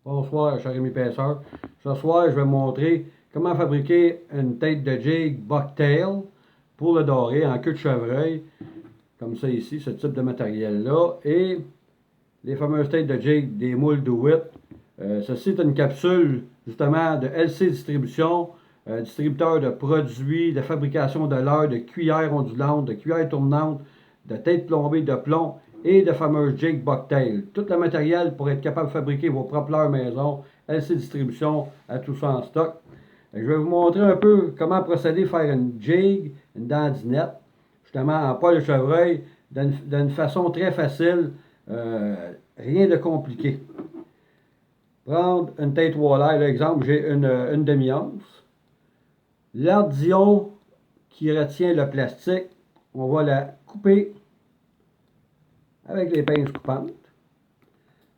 Bonsoir, cher ami pêcheur. Ce soir, je vais vous montrer comment fabriquer une tête de jig bucktail pour le doré en queue de chevreuil, comme ça ici, ce type de matériel-là, et les fameuses têtes de jig des moules DeWitt. Ceci est une capsule justement de LC Distribution, distributeur de produits, de fabrication de leurre, de cuillères ondulantes, de cuillères tournantes, de têtes plombées de plomb et de fameuses jig bucktail. Tout le matériel pour être capable de fabriquer vos propres leurres maison, LC Distribution a tout ça en stock. Je vais vous montrer un peu comment procéder à faire une jig, une dandinette, justement en poil de chevreuil, d'une façon très facile, rien de compliqué. Prendre une tête walleye, l'exemple, j'ai une demi-once. L'ardillon qui retient le plastique, on va la couper avec les pinces coupantes.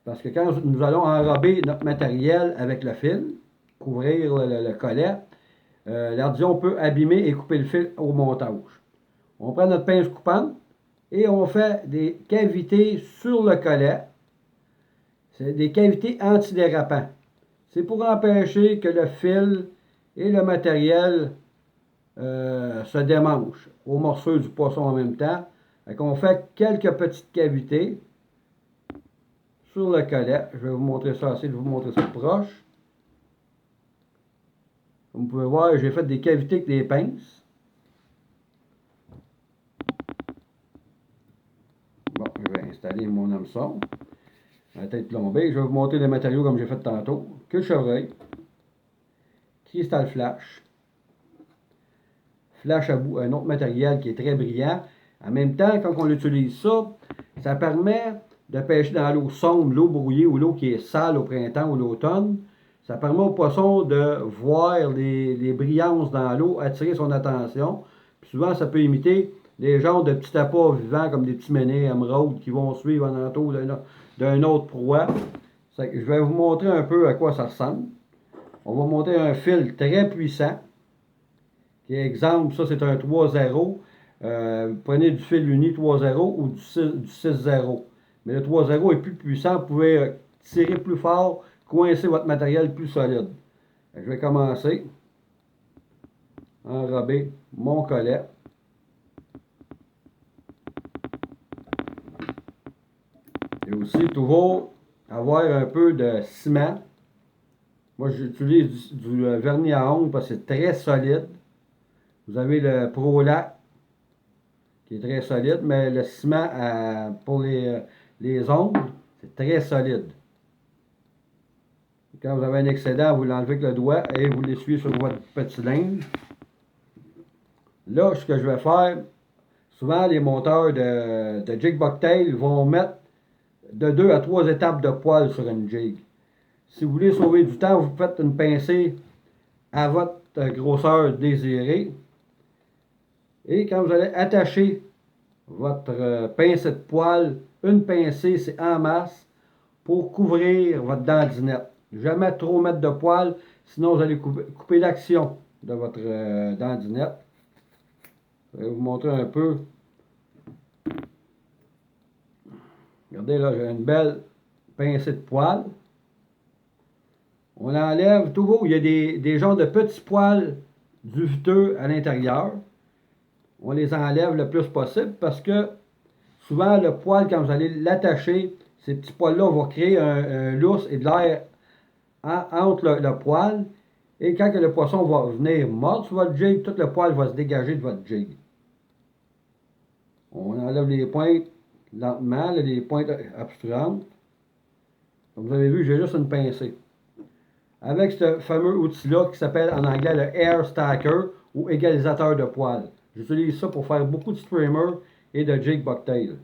Parce que quand nous allons enrober notre matériel avec le fil, couvrir le collet, l'ardillon peut abîmer et couper le fil au montage. On prend notre pince coupante et on fait des cavités sur le collet. C'est des cavités antidérapants. C'est pour empêcher que le fil et le matériel se démanchent au morceau du poisson en même temps. On fait quelques petites cavités sur le collet. Je vais vous montrer ça, essayer de vous montrer ça proche. Comme vous pouvez voir, j'ai fait des cavités avec des pinces. Bon, je vais installer mon hameçon. La tête plombée. Je vais vous montrer les matériaux comme j'ai fait tantôt. Queue de chevreuil. Cristal flash. Flash à bout, un autre matériel qui est très brillant. En même temps, quand on utilise ça, ça permet de pêcher dans l'eau sombre, l'eau brouillée ou l'eau qui est sale au printemps ou l'automne. Ça permet au poisson de voir les brillances dans l'eau, attirer son attention. Puis souvent, ça peut imiter des genres de petits appâts vivants comme des petits ménés émeraudes qui vont suivre en entour d'un autre proie. Je vais vous montrer un peu à quoi ça ressemble. On va monter un fil très puissant. Qui est exemple, ça c'est un 3-0. Prenez du fil uni 3-0 ou du 6-0. Mais le 3-0 est plus puissant, vous pouvez tirer plus fort, coincer votre matériel plus solide. Je vais commencer à enrober mon collet. Et aussi toujours avoir un peu de ciment. Moi j'utilise du vernis à ongles parce que c'est très solide. Vous avez le ProLac qui est très solide, mais le ciment pour les ongles, c'est très solide. Quand vous avez un excédent, vous l'enlevez avec le doigt et vous l'essuyez sur votre petit linge. Là, ce que je vais faire, souvent les monteurs de jig bucktail vont mettre de 2 à 3 étapes de poil sur une jig. Si vous voulez sauver du temps, vous faites une pincée à votre grosseur désirée. Et quand vous allez attacher votre pincée de poil, une pincée, c'est en masse pour couvrir votre dandinette. Jamais trop mettre de poil, sinon vous allez couper l'action de votre dandinette. Je vais vous montrer un peu. Regardez là, j'ai une belle pincée de poil. On enlève toujours, il y a des genres de petits poils duveteux à l'intérieur. On les enlève le plus possible parce que souvent le poil, quand vous allez l'attacher, ces petits poils-là vont créer un lousse et de l'air entre le poil. Et quand le poisson va venir mordre sur votre jig, tout le poil va se dégager de votre jig. On enlève les pointes lentement, les pointes obstruantes. Comme vous avez vu, j'ai juste une pincée. Avec ce fameux outil-là qui s'appelle en anglais le Air Stacker ou égalisateur de poils. J'utilise ça pour faire beaucoup de streamers et de jig bucktail.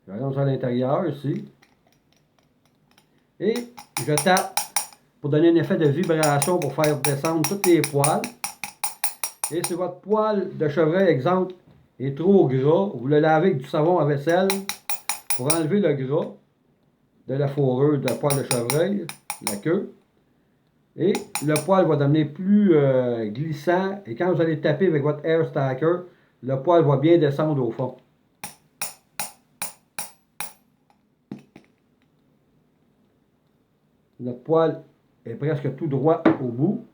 Je rentre à l'intérieur ici. Et je tape pour donner un effet de vibration pour faire descendre tous les poils. Et si votre poil de chevreuil, exemple, est trop gras, vous le lavez avec du savon à vaisselle pour enlever le gras de la fourrure de poil de chevreuil, la queue. Et le poil va devenir plus glissant. Et quand vous allez taper avec votre Air Stacker, le poil va bien descendre au fond. Notre poêle est presque tout droit au bout.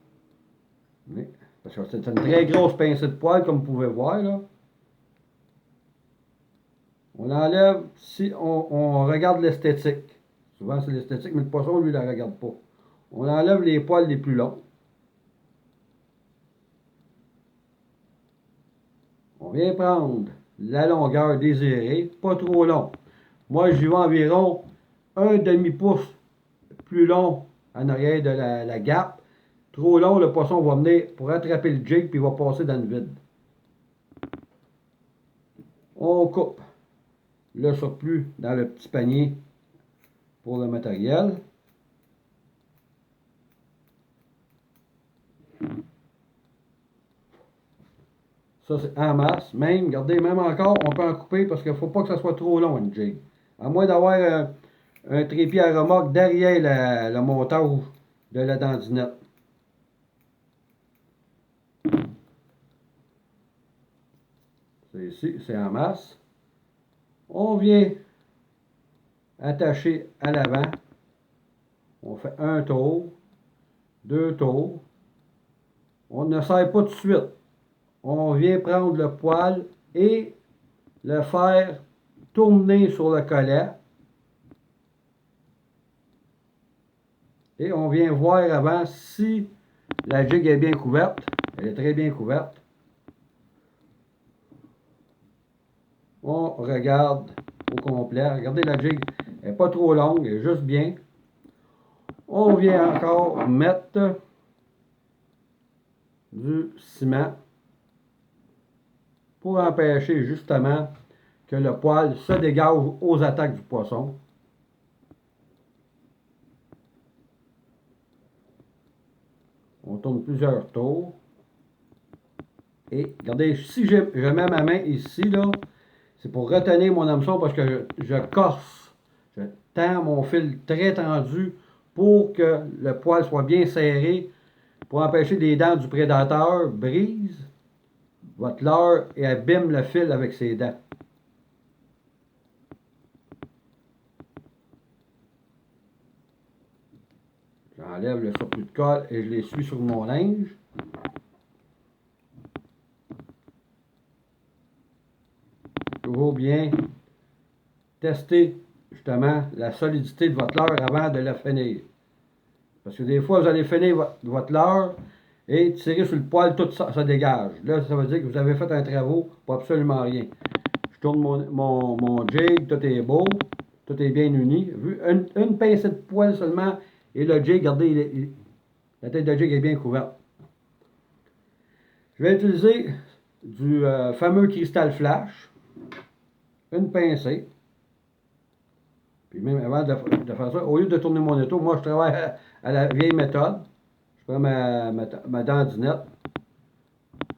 Parce que c'est une très grosse pincée de poêle, comme vous pouvez voir, là. On enlève, si on regarde l'esthétique. Souvent, c'est l'esthétique, mais le poisson, lui, il ne la regarde pas. On enlève les poils les plus longs. On vient prendre la longueur désirée, pas trop long. Moi, j'y vais environ un demi-pouce plus long en arrière de la gape. Trop long, le poisson va venir pour attraper le jig puis il va passer dans le vide. On coupe le surplus dans le petit panier pour le matériel. Ça, c'est en masse. Même, regardez, même encore, on peut en couper parce qu'il ne faut pas que ça soit trop long, une jig. À moins d'avoir un trépied à remorque derrière le montage de la dandinette. C'est ici, c'est en masse. On vient attacher à l'avant. On fait un tour, deux tours. On ne serre pas tout de suite. On vient prendre le poil et le faire tourner sur le collet. Et on vient voir avant si la jig est bien couverte. Elle est très bien couverte. On regarde au complet. Regardez, la jig n'est pas trop longue, elle est juste bien. On vient encore mettre du ciment pour empêcher justement que le poil se dégage aux attaques du poisson. On tourne plusieurs tours. Et regardez, si je mets ma main ici, là, c'est pour retenir mon hameçon parce que je corse. Je tends mon fil très tendu pour que le poil soit bien serré pour empêcher les dents du prédateur brisent votre leurre et abîme le fil avec ses dents. J'enlève le surplus de colle et je l'essuie sur mon linge. Toujours bien tester justement la solidité de votre leurre avant de la finir. Parce que des fois, vous allez finir votre leurre et tirer sur le poil, tout ça, ça dégage. Là, ça veut dire que vous avez fait un travaux pour absolument rien. Je tourne mon jig, tout est beau, tout est bien uni. Une pincée de poil seulement et le jig, regardez, la tête de jig est bien couverte. Je vais utiliser du fameux cristal flash, une pincée. Puis même avant de faire ça, au lieu de tourner mon étau, moi je travaille à la vieille méthode. Je prends ma dandinette,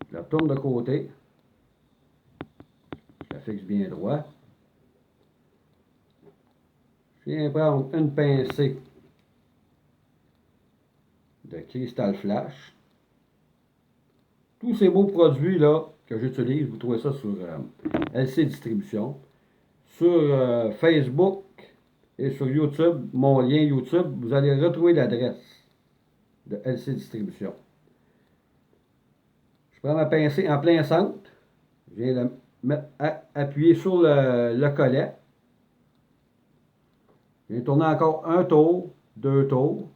je la tourne de côté, je la fixe bien droit. Je viens prendre une pincée de cristal flash. Tous ces beaux produits là que j'utilise, vous trouvez ça sur LC Distribution. Sur Facebook et sur YouTube, mon lien YouTube, vous allez retrouver l'adresse de LC Distribution. Je prends ma pincée en plein centre, je viens la mettre appuyer sur le collet. Je viens tourner encore un tour, deux tours,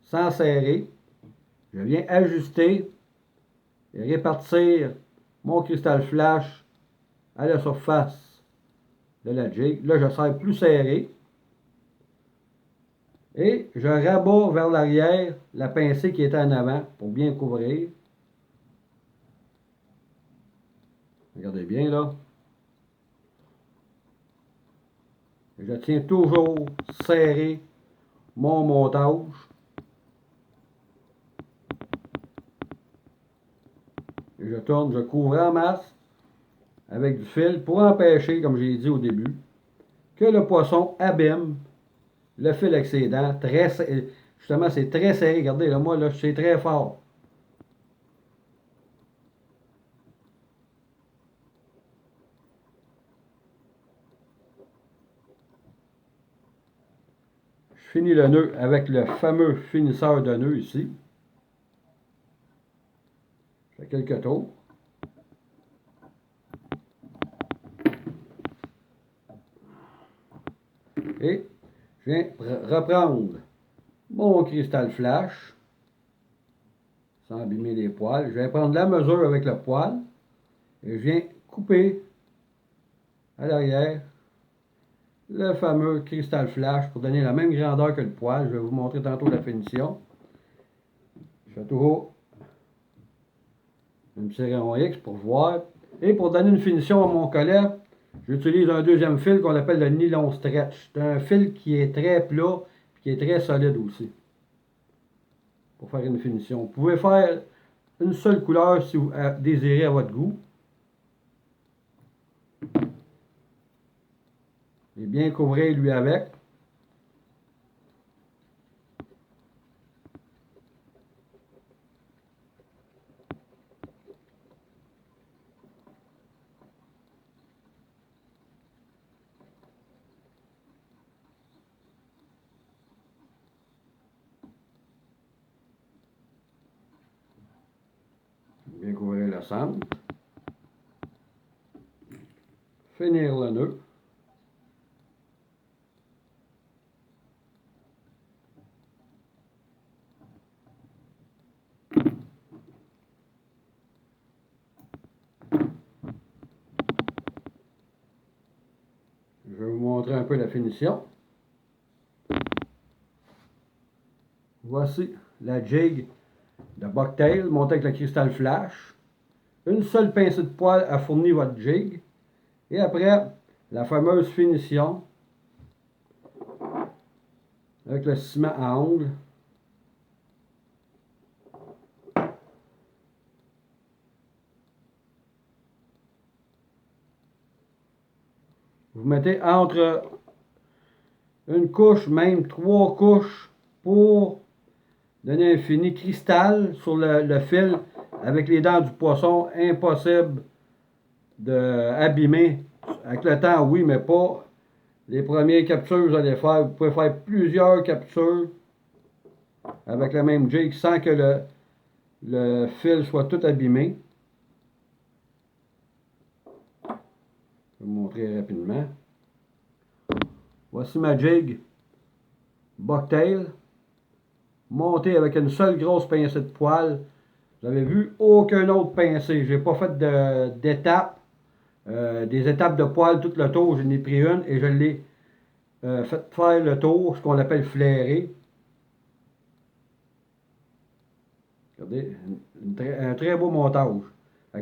sans serrer. Je viens ajuster et répartir mon cristal flash à la surface de la jig. Là, je serre plus serré. Et je rabats vers l'arrière la pincée qui est en avant pour bien couvrir. Regardez bien là. Je tiens toujours serré mon montage. Et je tourne, je couvre en masse avec du fil pour empêcher, comme j'ai dit au début, que le poisson abîme le fil avec ses dents. Justement, c'est très serré. Regardez, là, moi, là, c'est très fort. Je Je finis le nœud avec le fameux finisseur de nœud ici. Je fais quelques tours. Et je viens reprendre mon cristal flash sans abîmer les poils. Je vais prendre la mesure avec le poil et je viens couper à l'arrière le fameux cristal flash pour donner la même grandeur que le poil. Je vais vous montrer tantôt la finition. Je fais toujours un petit rond X pour voir. Et pour donner une finition à mon collet, j'utilise un deuxième fil qu'on appelle le nylon stretch. C'est un fil qui est très plat et qui est très solide aussi. Pour faire une finition. Vous pouvez faire une seule couleur si vous désirez à votre goût. Et bien couvrir lui avec. Bien couvrir le centre. Finir le nœud. Je vais vous montrer un peu la finition. Voici la jig de Bucktail montée avec le cristal flash. Une seule pincée de poil a fourni votre jig. Et après, la fameuse finition avec le ciment à ongles. Vous mettez entre une couche, même 3 couches, pour donner un fini cristal sur le fil avec les dents du poisson. Impossible d'abîmer. Avec le temps, oui, mais pas les premières captures que vous allez faire. Vous pouvez faire plusieurs captures avec la même jig sans que le fil soit tout abîmé. Je vais vous montrer rapidement. Voici ma jig Bucktail montée avec une seule grosse pincée de poil. Vous avez vu aucun autre pincé. Je n'ai pas fait d'étapes. Des étapes de poil tout le tour. Je n'ai pris une et je l'ai fait faire le tour, ce qu'on appelle flairer. Regardez, un très beau montage.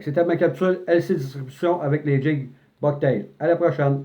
C'était ma capsule LC Distribution avec les jigs Bucktail. À la prochaine!